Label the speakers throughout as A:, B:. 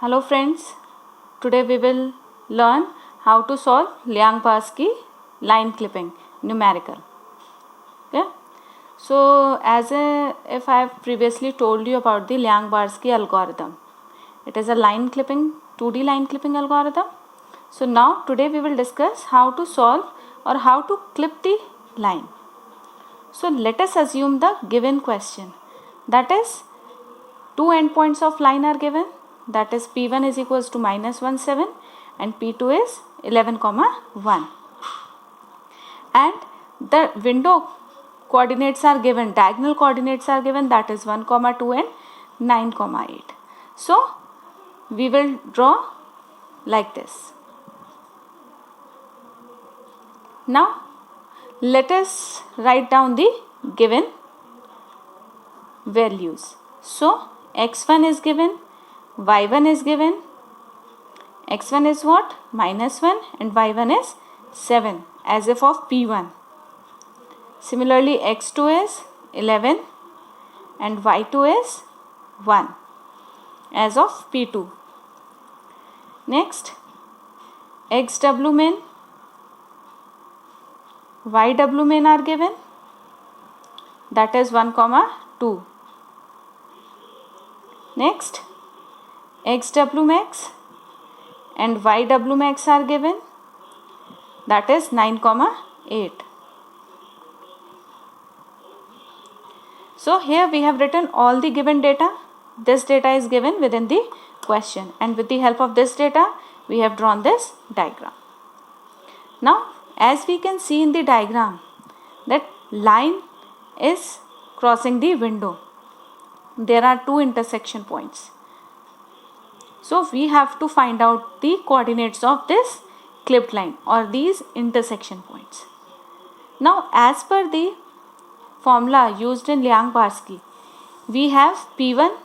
A: Hello friends, today we will learn how to solve Liang-Barsky line clipping numerical. Okay, so if I have previously told you about the Liang-Barsky algorithm, it is a line clipping 2D line clipping algorithm. So now today we will discuss how to solve or how to clip the line. So let us assume the given question, that is two endpoints of line are given, that is P1 is equals to -1 7 and P2 is 11 1, and the window coordinates are given, diagonal coordinates are given, that is 1 2 and 9 8. So we will draw like this. Now let us write down the given values. So x1 is given, y1 is given. X1 is what? -1 and y1 is 7 as if of P1. Similarly x2 is 11 and y2 is 1 as of P2. Next xw min, yw min are given, that is 1 2. Next xw max and yw max are given, that is 9 8. So here we have written all the given data. This data is given within the question, and with the help of this data we have drawn this diagram. Now as we can see in the diagram that line is crossing the window. There are two intersection points. So we have to find out the coordinates of this clipped line or these intersection points. Now as per the formula used in Liang-Barsky, we have P1,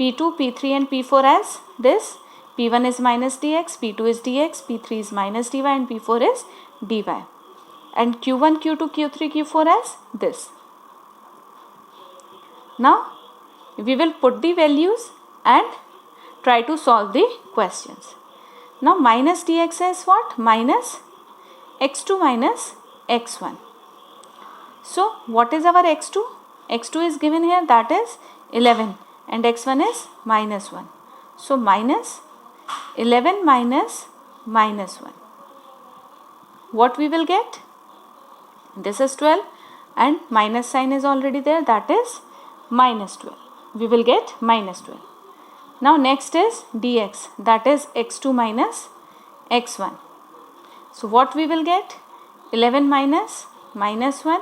A: P2, P3 and P4 as this. P1 is minus dx, P2 is dx, P3 is minus dy and P4 is dy. And Q1, Q2, Q3, Q4 as this. Now we will put the values and try to solve the questions. Now minus dx is what? Minus x2 minus x1. So what is our x2? x2 is given here, that is 11 and x1 is -1. So minus 11 minus -1. What we will get? This is 12 and minus sign is already there, that is -12. We will get -12. Now next is dx, that is x2 minus x1. So what we will get? 11 minus -1,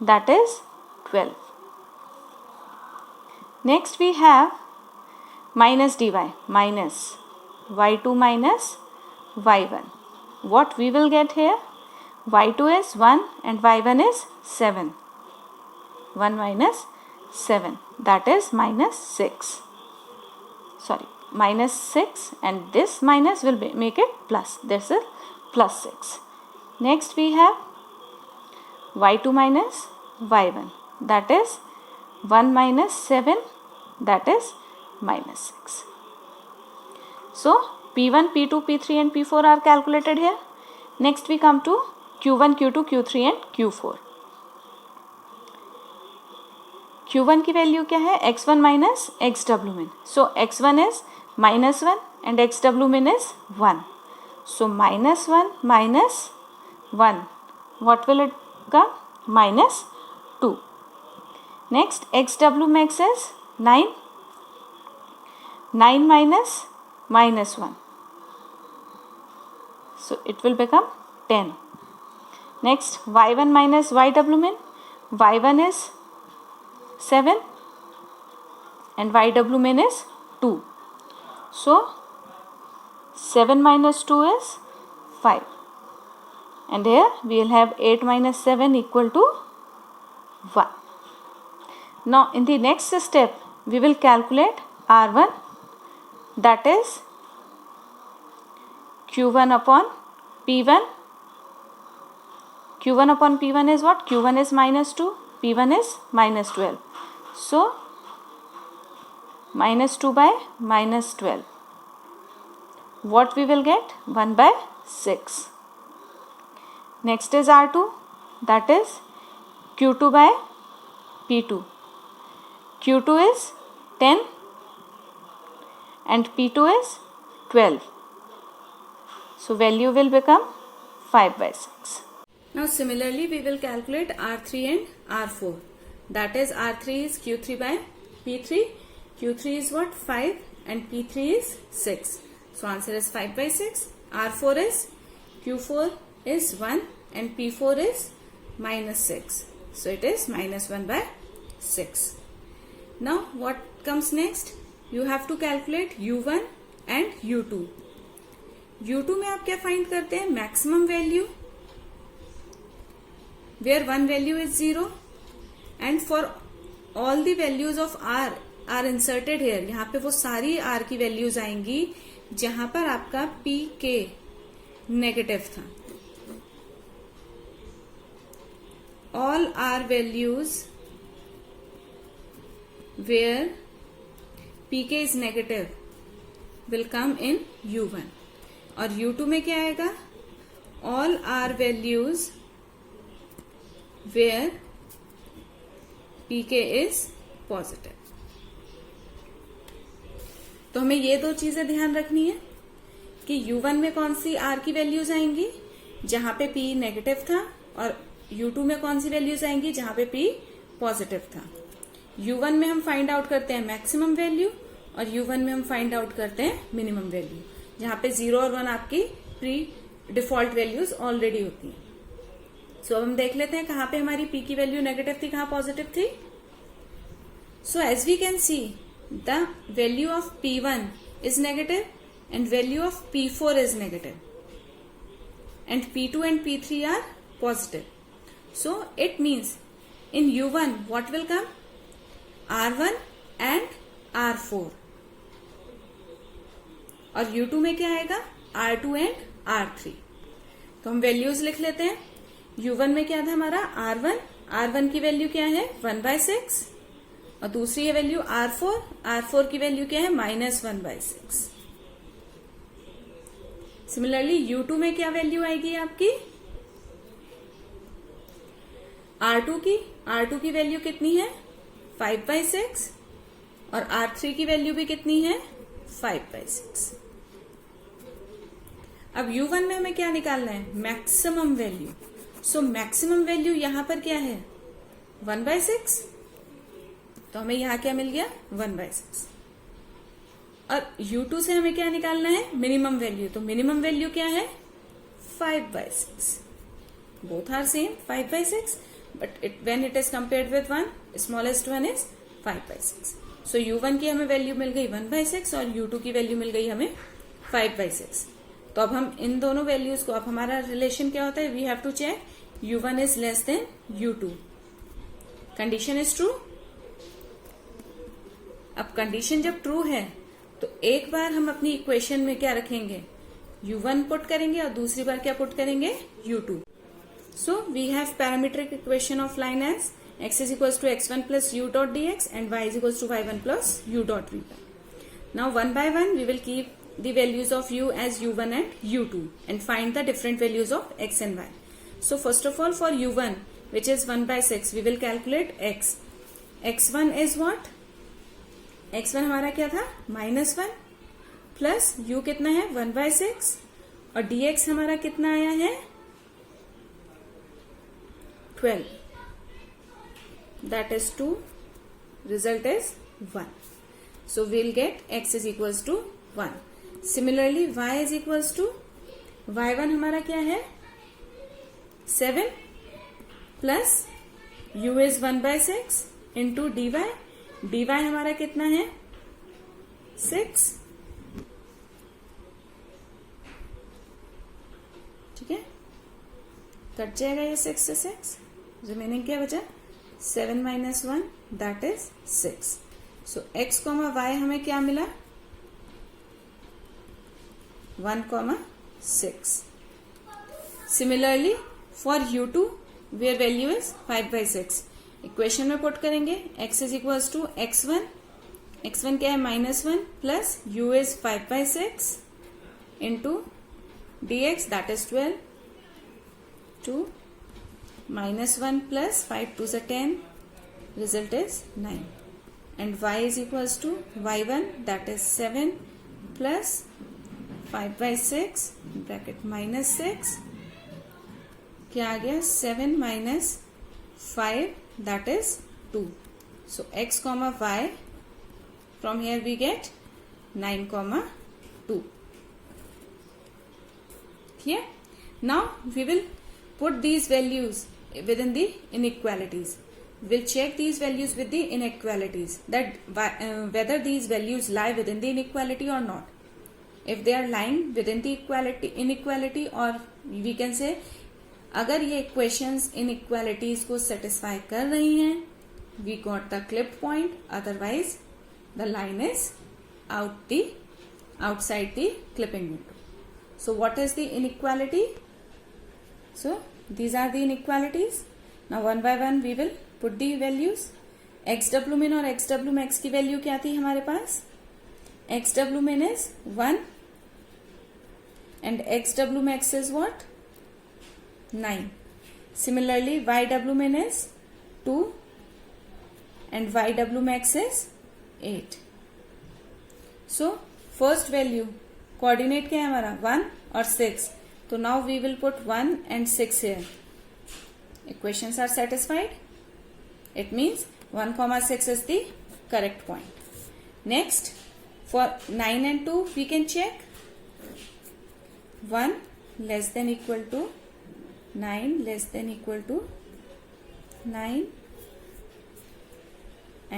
A: that is 12. Next we have minus dy, minus y2 minus y1. What we will get here? y2 is 1 and y1 is 7. 1 minus 7, that is -6. Sorry, -6, and this minus will make it plus. This is +6. Next we have y2 minus y1, that is 1 minus 7, that is -6. So P1, P2, P3 and P4 are calculated here. Next we come to Q1, Q2, Q3 and Q4. Q1 की value क्या है? x1 minus xw min. So x1 is -1 and xw min is 1. So -1 minus 1. What will it come? -2. Next xw max is 9. 9 minus -1. So it will become 10. Next y1 minus yw min. y1 is 7 and yw min is 2. So 7 minus 2 is 5. And here we will have 8 minus 7 equal to 1. Now in the next step we will calculate R1, that is Q1 upon P1. Q1 upon P1 is what? Q1 is -2, P1 is -12. So minus 2 by minus 12. What we will get? 1 by 6. Next is R2, that is Q2 by P2. Q2 is 10 and P2 is 12. So value will become 5 by 6. Now similarly we will calculate R3 and R4. That is R3 is Q3 by P3. Q3 is what? 5 and P3 is 6. So answer is 5 by 6. R4 is Q4 is 1 and P4 is minus 6. So it is minus 1 by 6. Now what comes next? You have to calculate U1 and U2. U2 में आप क्या find करते हैं? Maximum value where one value is 0 and for all the values of R are inserted here. यहाँ पे वो सारी R की वैल्यूज आएंगी जहां पर आपका PK नेगेटिव था. All R values where PK is negative will come in U1. और U2 में क्या आएगा? All R values where PK is positive. तो हमें ये दो चीजें ध्यान रखनी है कि U1 में कौन सी R की वैल्यूज आएंगी जहां पे P नेगेटिव था और U2 में कौन सी वैल्यूज आएंगी जहां पे P पॉजिटिव था. U1 में हम फाइंड आउट करते हैं मैक्सिमम वैल्यू और U1 में हम फाइंड आउट करते हैं मिनिमम वैल्यू जहां पे 0 और 1 आपकी प्री डिफॉल्ट वैल्यूज ऑलरेडी होती हैं. सो अब हम देख लेते हैं कहां पे हमारी P की वैल्यू नेगेटिव थी, कहां पॉजिटिव थी. So as we can see the value of P1 is negative and value of P4 is negative and P2 and P3 are positive. So it means in U1 what will come? R1 and R4 और U2 में क्या आएगा? R2 and R3. तो हम values लिख लेते हैं. U1 में क्या था हमारा? R1. R1 की वैल्यू क्या है? 1 by 6 और दूसरी है वैल्यू R4. R4 की वैल्यू क्या है? minus 1 by 6. सिमिलरली U2 में क्या वैल्यू आएगी आपकी? R2 की वैल्यू कितनी है? 5 by 6 और R3 की वैल्यू भी कितनी है? 5 by 6. अब U1 में हमें क्या निकालना है? Maximum value. So maximum value यहां पर क्या है? 1 by 6. तो हमें यहां क्या मिल गया? 1 by 6. और U2 से हमें क्या निकालना है? Minimum value. तो मिनिमम वैल्यू क्या है? 5 by 6. Both are same 5 by 6 but when it is compared with 1 smallest one is 5 by 6. So U1 की हमें वैल्यू मिल गई 1 by 6 और U2 की वैल्यू मिल गई हमें 5 by 6. तो अब हम इन दोनों वैल्यूज को, अब हमारा रिलेशन क्या होता है? We have to check U1 is less than U2. Condition is true. अब कंडीशन जब ट्रू है तो एक बार हम अपनी इक्वेशन में क्या रखेंगे? U1 पुट करेंगे और दूसरी बार क्या पुट करेंगे? U2. So we have parametric equation of line as x is equals to x1 plus u dot dx and y is equals to y1 plus u dot vy. Now one by one we will keep the values of u as u1 and u2 and find the different values of x and y. So first of all for u1 which is 1 by 6 we will calculate x. x1 is what? x1 हमारा क्या था? -1 plus u कितना है? 1 by 6 और dx हमारा कितना आया है? 12. That is 2. Result is 1. So we'll get x is equals to 1. Similarly y is equals to y1 हमारा क्या है? 7 plus u is 1 by 6 into dy. dy हमारा कितना है? 6. ठीक है, कट जाएगा ये 6 से 6. रिमेनिंग क्या बचा? 7 minus 1 that is 6. So x, y हमें क्या मिला? 1, 6. Similarly for u2 where value is 5 by 6 equation में पुट करेंगे x is equals to x1 x1 क्या है -1 plus u is 5/6 into dx that is 12 to -1 plus 5 2 is 10, result is 9, and y is equals to y1 that is 7 plus 5/6 bracket -6 क्या आ गया 7 minus 5 that is 2. So x comma y, from here we get 9 comma 2. Here now we will put these values within the inequalities. We'll check these values with the inequalities, that whether these values lie within the inequality or not. If they are lying within the inequality, or we can say अगर ये equations inequalities को satisfy कर रही हैं, we got the clipped point, otherwise the line is outside the clipping window. So what is the inequality? So these are the inequalities. Now one by one we will put the values. xw min और xw max की value क्या थी हमारे पास? xw min is 1 and xw max is what? 9. Similarly yw min is 2 and yw max is 8. So first value coordinate क्या है हमारा 1 और 6. So now we will put 1 and 6 here. Equations are satisfied. It means 1 comma 6 is the correct point. Next, for 9 and 2 we can check 1 less than equal to 9 less than equal to 9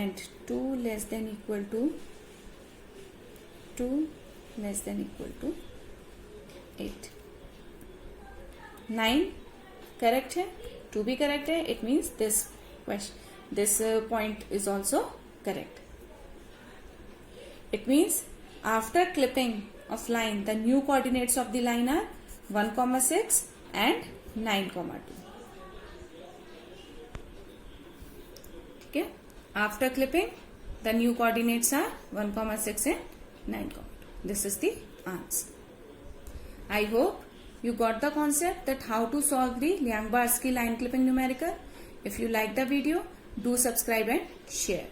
A: and 2 less than equal to 2 less than equal to 8. 9 correct है, 2 भी correct है. It means this point is also correct. It means after clipping of line, the new coordinates of the line are 1 comma 6 and 9 comma 2. Okay, after clipping the new coordinates are 1 comma 6 and 9 comma 2. This is the answer. I hope you got the concept that how to solve the Liang-Barsky line clipping numerical. If you like the video, do subscribe and share.